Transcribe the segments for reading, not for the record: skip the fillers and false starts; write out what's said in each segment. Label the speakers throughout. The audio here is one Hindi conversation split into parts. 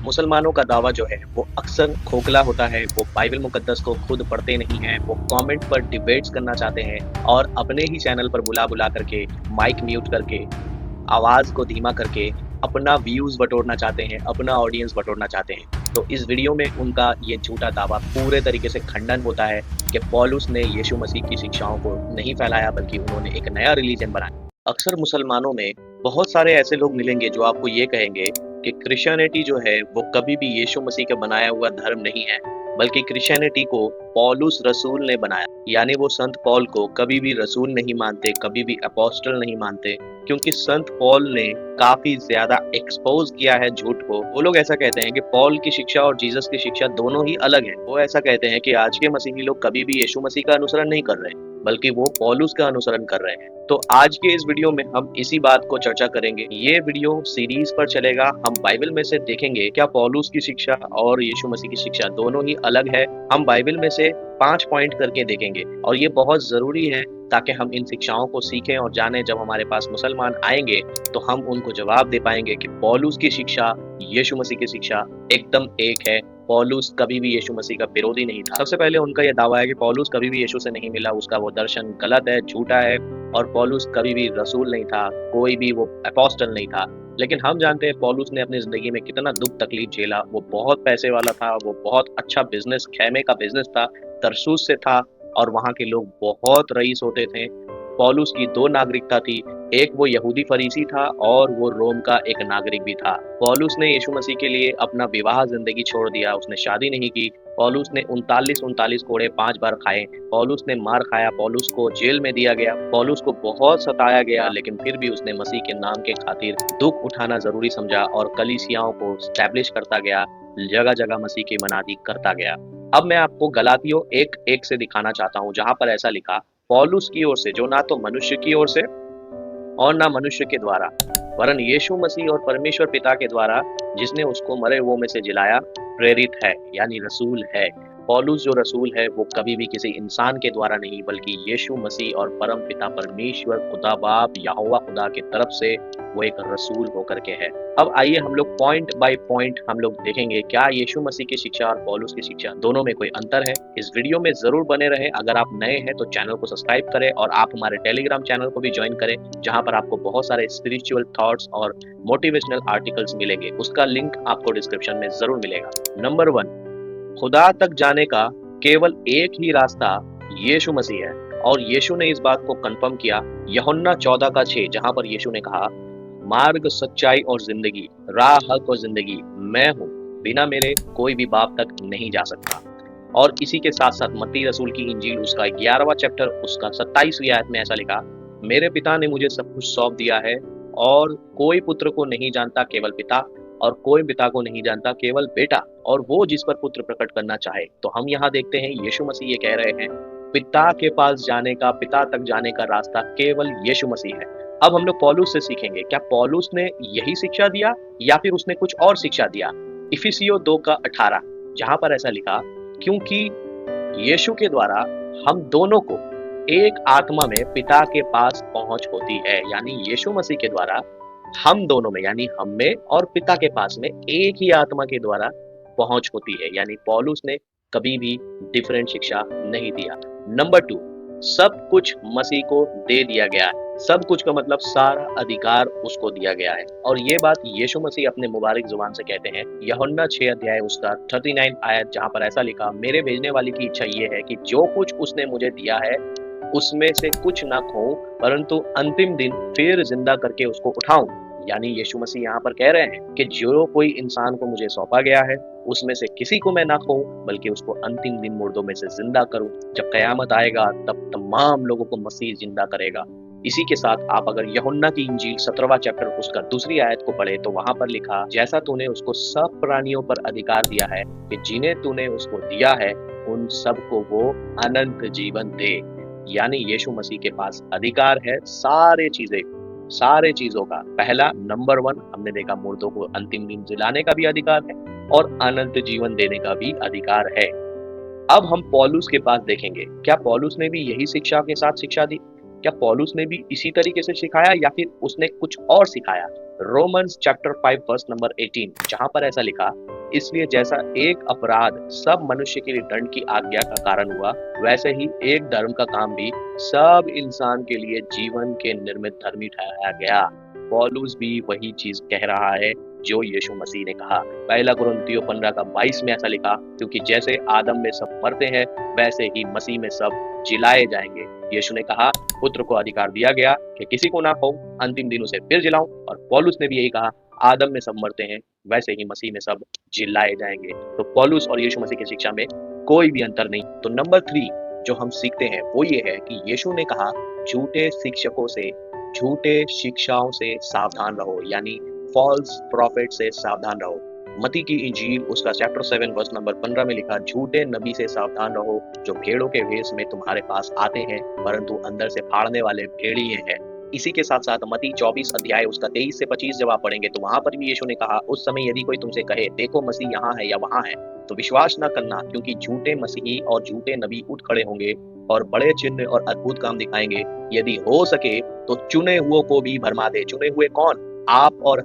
Speaker 1: मुसलमानों का दावा जो है वो अक्सर खोखला होता है। वो बाइबल मुकद्दस को खुद पढ़ते नहीं हैं, वो कमेंट पर डिबेट्स करना चाहते हैं और अपने ही चैनल पर बुला-बुला करके, माइक म्यूट करके, आवाज़ को धीमा करके अपना व्यूज़ बटोरना चाहते हैं, अपना ऑडियंस बटोरना चाहते हैं। तो इस वीडियो में उनका ये झूठा दावा पूरे तरीके से खंडन होता है कि पौलुस ने यीशु मसीह की शिक्षाओं को नहीं फैलाया, बल्कि उन्होंने एक नया रिलीजन बनाया। अक्सर मुसलमानों में बहुत सारे ऐसे लोग मिलेंगे जो आपको ये कहेंगे कि क्रिश्चियनिटी जो है वो कभी भी यीशु मसीह का बनाया हुआ धर्म नहीं है, बल्कि क्रिश्चियनिटी को पौलुस रसूल ने बनाया। यानी वो संत पौल को कभी भी रसूल नहीं मानते, कभी भी अपोस्टल नहीं मानते, क्योंकि संत पौल ने काफी ज्यादा एक्सपोज किया है झूठ को। वो लोग ऐसा कहते हैं कि पौल की शिक्षा और जीसस की शिक्षा दोनों ही अलग है। वो ऐसा कहते हैं कि आज के मसीही लोग कभी भी यीशु मसीह का अनुसरण नहीं कर रहे, बल्कि वो पौलुस का अनुसरण कर रहे हैं। तो आज के इस वीडियो में हम इसी बात को चर्चा करेंगे। ये वीडियो सीरीज पर चलेगा। हम बाइबल में से देखेंगे क्या पौलुस की शिक्षा और यीशु मसीह की शिक्षा दोनों ही अलग है। हम बाइबल में से 5 पॉइंट करके देखेंगे और ये बहुत जरूरी है ताकि हम इन शिक्षाओं को सीखें और जानें। जब हमारे पास मुसलमान आएंगे तो हम उनको जवाब दे पाएंगे कि पौलुस की शिक्षा, यीशु मसीह की शिक्षा एकदम एक है। पौलुस कभी भी यीशु मसीह का विरोधी नहीं था। सबसे पहले उनका यह दावा है कि पौलुस कभी भी यीशु से नहीं मिला, उसका वो दर्शन गलत है, झूठा है, और पौलुस कभी भी रसूल नहीं था, कोई भी वो अपोस्टल नहीं था। लेकिन हम जानते हैं पौलुस ने अपनी जिंदगी में कितना दुख तकलीफ झेला। वो बहुत पैसे वाला था, वो बहुत अच्छा बिजनेस, खेमे का बिजनेस था, तरसूस से था, और वहाँ के लोग बहुत रईस होते थे। पौलुस की 2 नागरिकता थी, एक वो यहूदी फरीसी था और वो रोम का एक नागरिक भी था। पौलुस ने यीशु मसीह के लिए अपना विवाह जिंदगी छोड़ दिया, उसने शादी नहीं की। पौलुस ने 39 कोड़े 5 बार खाए। पौलुस ने मार खाया, पौलुस को जेल में दिया गया, पौलुस को बहुत सताया गया, लेकिन फिर भी उसने मसीह के नाम के खातिर दुख उठाना जरूरी समझा और कलीसियाओं को स्टैब्लिश करता गया, जगह जगह मसीह की मनादी करता गया। अब मैं आपको गलातियों 1:1 से दिखाना चाहता हूँ, जहां पर ऐसा लिखा, पौलुस की ओर से, जो ना तो मनुष्य की ओर से और ना मनुष्य के द्वारा, वरन यीशु मसीह और परमेश्वर पिता के द्वारा, जिसने उसको मरे हुओं में से जिलाया, प्रेरित है, यानी रसूल है। पौलुस जो रसूल है वो कभी भी किसी इंसान के द्वारा नहीं, बल्कि यीशु मसीह और परम पिता परमेश्वर खुदा बाप यहोवा खुदा की तरफ से वो एक रसूल होकर के है। अब आइए हम लोग पॉइंट बाय पॉइंट हम लोग देखेंगे क्या यीशु मसीह की शिक्षा और पौलुस की शिक्षा दोनों में कोई अंतर है। इस वीडियो में जरूर बने रहें। अगर आप नए हैं तो चैनल को सब्सक्राइब करें और आप हमारे टेलीग्राम चैनल को भी ज्वाइन करें, जहां पर आपको बहुत सारे स्पिरिचुअल थॉट्स और मोटिवेशनल आर्टिकल्स मिलेंगे। उसका लिंक आपको डिस्क्रिप्शन में जरूर मिलेगा। नंबर 1, खुदा तक जाने का केवल एक ही रास्ता यीशु मसीह है, और यीशु ने इस बात को कंफर्म किया यूहन्ना 14:6, जहां पर यीशु ने कहा, मार्ग, सच्चाई और जिंदगी, राह, हक और जिंदगी मैं हूँ, बिना मेरे कोई भी बाप तक नहीं जा सकता। और इसी के साथ साथ मत्ती रसूल की इंजील उसका 11वां चैप्टर उसका 27वीं आयत में ऐसा लिखा, मेरे पिता ने मुझे सब कुछ सौंप दिया है, और कोई पुत्र को नहीं जानता केवल पिता, और कोई पिता को नहीं जानता केवल बेटा, और वो जिस पर पुत्र प्रकट करना चाहे। तो हम यहाँ देखते हैं यीशु मसीह ये कह रहे हैं पिता के पास जाने का, पिता तक जाने का रास्ता केवल यीशु मसीह है। अब हम लोग पौलुस से सीखेंगे, क्या पौलुस ने यही शिक्षा दिया या फिर उसने कुछ और शिक्षा दिया। इफिसियों 2:18, जहां पर ऐसा लिखा, क्योंकि यीशु के द्वारा हम दोनों को एक आत्मा में पिता के पास पहुंच होती है। यानी यीशु मसीह के द्वारा हम दोनों में, यानी हम में और पिता के पास में एक ही आत्मा के द्वारा पहुंच होती है। यानी पौलुस ने कभी भी डिफरेंट शिक्षा नहीं दिया। नंबर 2, सब कुछ मसीह को दे दिया गया है। सब कुछ का मतलब सारा अधिकार उसको दिया गया है, और ये बात यीशु मसीह अपने मुबारक जुबान से कहते हैं यूहन्ना 6 उसका 39 आयत, जहां पर ऐसा लिखा, मेरे भेजने वाले की इच्छा ये है कि जो कुछ उसने मुझे दिया है उसमें से कुछ ना खोऊं, परंतु अंतिम दिन फिर जिंदा करके उसको उठाऊं। यानी यीशु मसीह यहाँ पर कह रहे हैं कि जो कोई इंसान को मुझे सौंपा गया है उसमें से किसी को मैं ना खोऊं, बल्कि उसको अंतिम दिन मुर्दों में से जिंदा करूं। जब कयामत आएगा तब तमाम लोगों को मसीह जिंदा करेगा। इसी के साथ आप अगर यूहन्ना की इंजील 17वां चैप्टर उसका 2री आयत को पढ़े तो वहां पर लिखा, जैसा तूने उसको सब प्राणियों पर अधिकार दिया है कि जिन्हें तूने उसको दिया है उन सबको वो अनंत जीवन दे। यानी यीशु मसीह के पास अधिकार है सारे चीजों का। पहला, नंबर 1 हमने देखा, मुर्दों को अंतिम दिन जिलाने का भी अधिकार है और अनंत जीवन देने का भी अधिकार है। अब हम पौलुस के पास देखेंगे, क्या पौलुस ने भी यही शिक्षा के साथ शिक्षा दी? क्या पौलुस ने भी इसी तरीके से सिखाया या फिर उसने कुछ और सिखाया? रोमन्स चैप्टर 5 वर्स नंबर 18, जहां पर ऐसा लिखा, इसलिए जैसा एक अपराध सब मनुष्य के लिए दंड की आज्ञा का कारण हुआ, वैसे ही एक धर्म का काम भी सब इंसान के लिए जीवन के निर्मित धर्मी ठहराया गया। पौलुस भी वही चीज कह रहा है जो यीशु मसीह ने कहा। पहला कुरिन्थियों 15 का 22 में ऐसा लिखा, क्योंकि जैसे आदम में सब मरते हैं वैसे ही मसीह में सब जिलाए जाएंगे। यीशु ने कहा, पुत्र को अधिकार दिया गया कि किसी को ना खाऊं, अंतिम दिन उसे फिर जिलाऊं। और पौलुस ने भी यही कहा, आदम में सब मरते हैं वैसे ही मसीह में सब जिलाए जाएंगे। तो पौलुस और यीशु मसीह की शिक्षा में कोई भी अंतर नहीं। तो नंबर 3 जो हम सीखते हैं वो ये है कि यीशु ने कहा, झूठे शिक्षकों से, झूठे शिक्षाओं से सावधान रहो, यानी फॉल्स प्रॉफिट से सावधान रहो। मती की इंजील उसका चैप्टर 7 वर्स नंबर 15 में लिखा, झूठे नबी से सावधान रहो जो भेड़ों के भेष में तुम्हारे पास आते हैं परंतु अंदर से फाड़ने वाले भेड़िए हैं। इसी के साथ साथ मती 24 अध्याय उसका 23 से 25 जब आप पढ़ेंगे तो वहां पर भी यीशु ने कहा, उस समय यदि कोई तुमसे कहे देखो मसीह यहाँ है या वहां है तो विश्वास न करना, क्योंकि झूठे मसीही और झूठे नबी उठ खड़े होंगे और बड़े चिन्ह और अद्भुत काम दिखाएंगे, यदि हो सके तो चुने हुओं को भी भरमा दे। चुने हुए कौन? आप और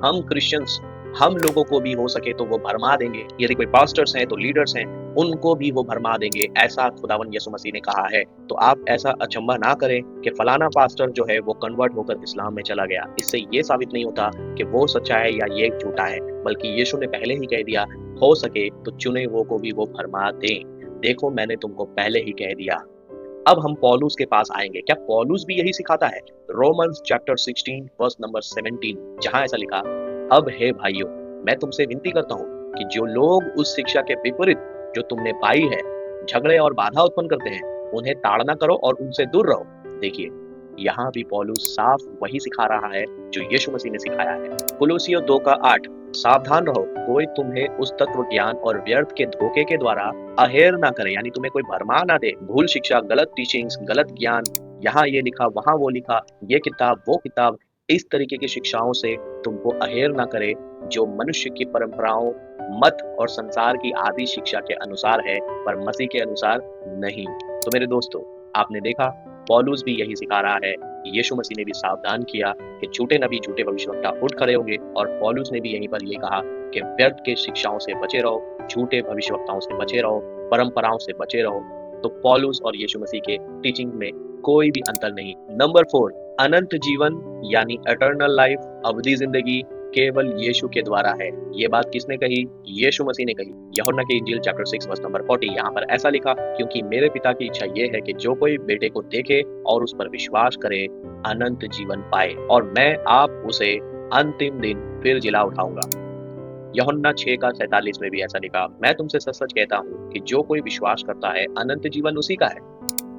Speaker 1: हम क्रिश्चियंस, हम लोगों को भी हो सके तो वो भरमा देंगे। यदि कोई पास्टर्स हैं तो लीडर्स हैं, उनको भी वो भरमा देंगे, ऐसा खुदावन यीशु मसीह ने कहा है। तो आप ऐसा अचंभा ना करें कि फलाना पास्टर जो है वो कन्वर्ट होकर इस्लाम में चला गया। इससे ये साबित नहीं होता कि वो सच्चा है या ये झूठा है, बल्कि यीशु ने पहले ही कह दिया, हो सके तो चुने हुओं को भी वो भरमा दें। देखो मैंने तुमको पहले ही कह दिया। अब हम पौलुस के पास आएंगे। क्या पौलुस भी यही सिखाता है? रोमन्स चैप्टर 16 वर्स नंबर 17 जहां ऐसा लिखा, अब हे भाइयों, मैं तुमसे विनती करता हूं कि जो लोग उस शिक्षा के विपरीत जो तुमने पाई है झगड़े और बाधा उत्पन्न करते हैं, उन्हें ताड़ना करो और उनसे दूर रहो। देखिए यहाँ भी पौलुस साफ वही सिखा रहा है जो यीशु मसीह ने सिखाया है। कुलुसियों 2 का 8, सावधान रहो कोई तुम्हें उस तत्व ज्ञान और व्यर्थ के धोखे के द्वारा अहेर ना करे, यानी तुम्हें कोई भरमा ना दे। भूल शिक्षा, गलत टीचिंग्स, गलत ज्ञान, यहाँ ये लिखा वहां वो लिखा, ये किताब वो किताब, इस तरीके की शिक्षाओं से तुमको अहेर ना करे जो मनुष्य की परंपराओं, मत और संसार की आदि शिक्षा के अनुसार है पर मसीह के अनुसार नहीं। तो मेरे दोस्तों, आपने देखा पौलुस भी यही सिखा रहा है। यीशु मसीह ने भी सावधान किया कि झूठे नबी, झूठे भविष्यवक्ता उठ खड़े होंगे, और पौलुस ने भी यहीं पर यह कहा कि व्यर्थ के शिक्षाओं से बचे रहो, झूठे भविष्यवक्ताओं से बचे रहो, परंपराओं से बचे रहो। तो पौलुस और यीशु मसीह के टीचिंग में कोई भी अंतर नहीं। नंबर 4, अनंत जीवन यानी एटर्नल लाइफ, अवधि जिंदगी केवल यीशु के द्वारा है। ये बात किसने कही? यीशु मसीह ने कही। यूहन्ना की इंजील चैप्टर 6 वर्स नंबर 40 यहाँ पर ऐसा लिखा, क्योंकि मेरे पिता की इच्छा ये है कि जो कोई बेटे को देखे और उस पर विश्वास करे अनंत जीवन पाए, और मैं आप उसे अंतिम दिन फिर जिला उठाऊंगा। यूहन्ना 6 का 47 में भी ऐसा लिखा, मैं तुमसे सच सच कहता हूँ कि जो कोई विश्वास करता है अनंत जीवन उसी का है।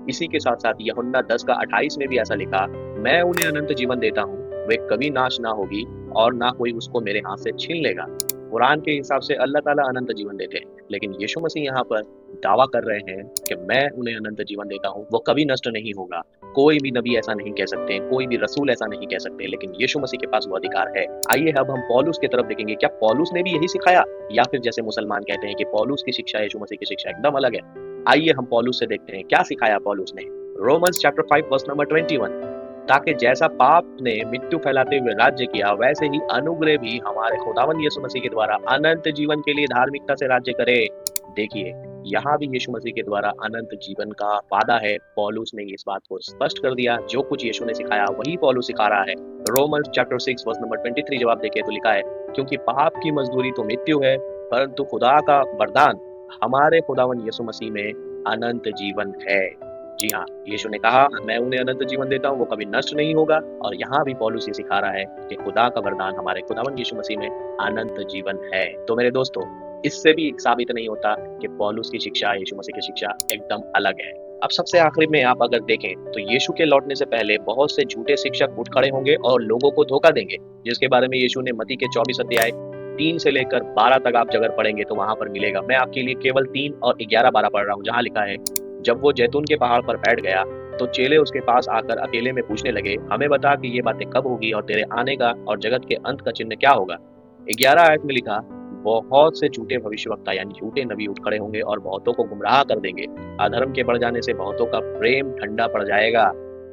Speaker 1: इसी के साथ साथ यूहन्ना 10 का 28 में भी ऐसा लिखा, मैं उन्हें अनंत जीवन देता हूँ, वे कभी नाश ना होगी और ना कोई उसको मेरे हाथ से छीन लेगा। कुरान के हिसाब से अल्लाह ताला अनंत जीवन देते हैं, लेकिन यीशु मसीह यहाँ पर दावा कर रहे हैं कि मैं उन्हें अनंत जीवन देता हूँ, वो कभी नष्ट नहीं होगा। कोई भी नबी ऐसा नहीं कह सकते, कोई भी रसूल ऐसा नहीं कह सकते, लेकिन यीशु मसीह के पास वो अधिकार है। आइए अब हम पौलुस की तरफ देखेंगे। क्या पौलुस ने भी यही सिखाया, या फिर जैसे मुसलमान कहते हैं कि पौलुस की शिक्षा यीशु मसीह की शिक्षा एकदम अलग है? आइए हम पौलुस से देखते हैं क्या सिखाया पौलुस ने। रोमन्स चैप्टर 5 वर्स नंबर 21, ताकि जैसा पाप ने मृत्यु फैलाते हुए राज्य किया, वैसे ही अनुग्रह भी हमारे खुदावन यीशु मसीह के द्वारा अनंत जीवन के लिए धार्मिकता से राज्य करे। देखिए यहाँ भी यीशु मसीह के द्वारा अनंत जीवन का वादा है। पौलुस ने इस बात को स्पष्ट कर दिया, जो कुछ यीशु ने सिखाया वही पौलुस सिखा रहा है। रोमन्स चैप्टर 6 वर्स नंबर 23 जब आप देखें तो लिखा है, क्योंकि पाप की मजदूरी तो मृत्यु है, परंतु खुदा का वरदान हमारे खुदावन यीशु मसीह में अनंत जीवन है। जी हाँ, यीशु ने कहा मैं उन्हें अनंत जीवन देता हूँ, वो कभी नष्ट नहीं होगा। और यहाँ भी पौलुस ये सिखा रहा है कि खुदा का वरदान हमारे खुदावन यीशु मसीह में अनंत जीवन है। तो मेरे दोस्तों, इससे भी साबित नहीं होता कि पौलुस की शिक्षा यीशु मसीह की शिक्षा एकदम अलग है। अब सबसे आखिरी में आप अगर देखें तो यीशु के लौटने से पहले बहुत से झूठे शिक्षक उठ खड़े होंगे और लोगों को धोखा देंगे, जिसके बारे में यीशु ने मत्ती के 24 अध्याय 3 से लेकर 12 तक आप जगह पढ़ेंगे तो वहां पर मिलेगा। मैं आपके लिए केवल 3 और 11-12 पढ़ रहा हूँ, जहाँ लिखा है, जब वो जैतून के पहाड़ पर बैठ गया तो चेले उसके पास आकर अकेले में पूछने लगे, हमें बता कि ये बातें कब होगी और तेरे आने का और जगत के अंत का चिन्ह क्या होगा। 11 आयत में लिखा, बहुत से झूठे भविष्यवक्ता यानी झूठे नबी उठ खड़े होंगे और बहुतों को गुमराह कर देंगे। अधर्म के बढ़ जाने से बहुतों का प्रेम ठंडा पड़ जाएगा।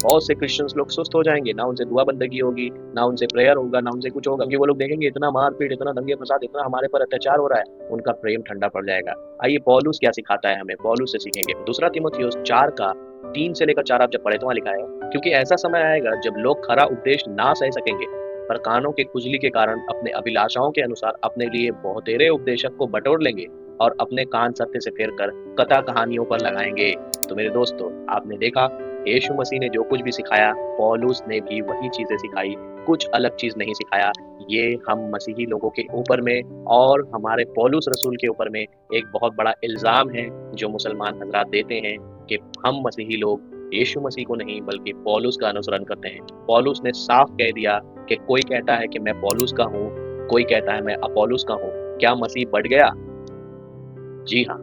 Speaker 1: बहुत से क्रिश्चियंस लोग सुस्त हो जाएंगे, ना उनसे दुआ बंदगी होगी, ना उनसे प्रेयर होगा, ना उनसे कुछ होगा, क्योंकि वो लोग देखेंगे इतना मारपीट, इतना दंगे फसाद, इतना हमारे पर अत्याचार हो रहा है, उनका प्रेम ठंडा पड़ जाएगा। आइए पौलुस क्या सिखाता है हमें, पौलुस से सीखेंगे। दूसरा तीमुथियुस 4 का 3 से लेकर 4 आप जब पढ़े तो वहाँ लिखा है, क्योंकि ऐसा समय आएगा जब लोग खरा उपदेश ना सह सकेंगे, पर कानों के खुजली के कारण अपने अभिलाषाओं के अनुसार अपने लिए बहुतेरे उपदेशक को बटोर लेंगे और अपने कान सत्य से फेर कर कथा कहानियों पर लगाएंगे। तो मेरे दोस्तों, आपने देखा यीशु मसीह ने जो कुछ भी सिखाया, पौलुस ने भी वही चीजें सिखाई, कुछ अलग चीज नहीं सिखाया। ये हम मसीही लोगों के ऊपर में और हमारे पौलुस रसूल के ऊपर में एक बहुत बड़ा इल्जाम है जो मुसलमान हजरात देते हैं कि हम मसीही लोग यीशु मसीह को नहीं बल्कि पौलुस का अनुसरण करते हैं। पौलुस ने साफ कह दिया कि कोई कहता है कि मैं पौलुस का हूँ, कोई कहता है मैं अपोलुस का हूँ। क्या मसीह बढ़ गया? जी हाँ,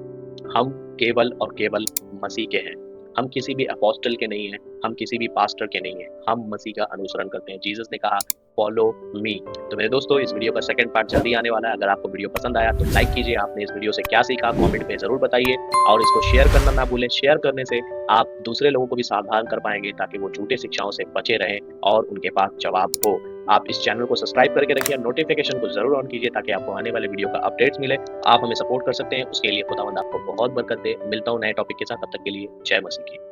Speaker 1: हम केवल और केवल मसीह के हैं। हम किसी भी अपोस्टल के नहीं हैं, हम किसी भी पास्टर के नहीं हैं, हम मसीह का अनुसरण करते हैं। जीसस ने कहा फॉलो मी। तो मेरे दोस्तों, इस वीडियो का सेकंड पार्ट जल्दी आने वाला है। अगर आपको वीडियो पसंद आया तो लाइक कीजिए। आपने इस वीडियो से क्या सीखा कमेंट में ज़रूर बताइए और इसको शेयर करना ना भूलें। शेयर करने से आप दूसरे लोगों को भी सावधान कर पाएंगे ताकि वो झूठे शिक्षाओं से बचे रहें और उनके पास जवाब हो। आप इस चैनल को सब्सक्राइब करके रखिए, नोटिफिकेशन को जरूर ऑन कीजिए ताकि आपको आने वाले वीडियो का अपडेट्स मिले। आप हमें सपोर्ट कर सकते हैं, उसके लिए खुदावंद आपको बहुत बरकत दे। मिलता हूँ नए टॉपिक के साथ, तब तक के लिए जय मसीह की।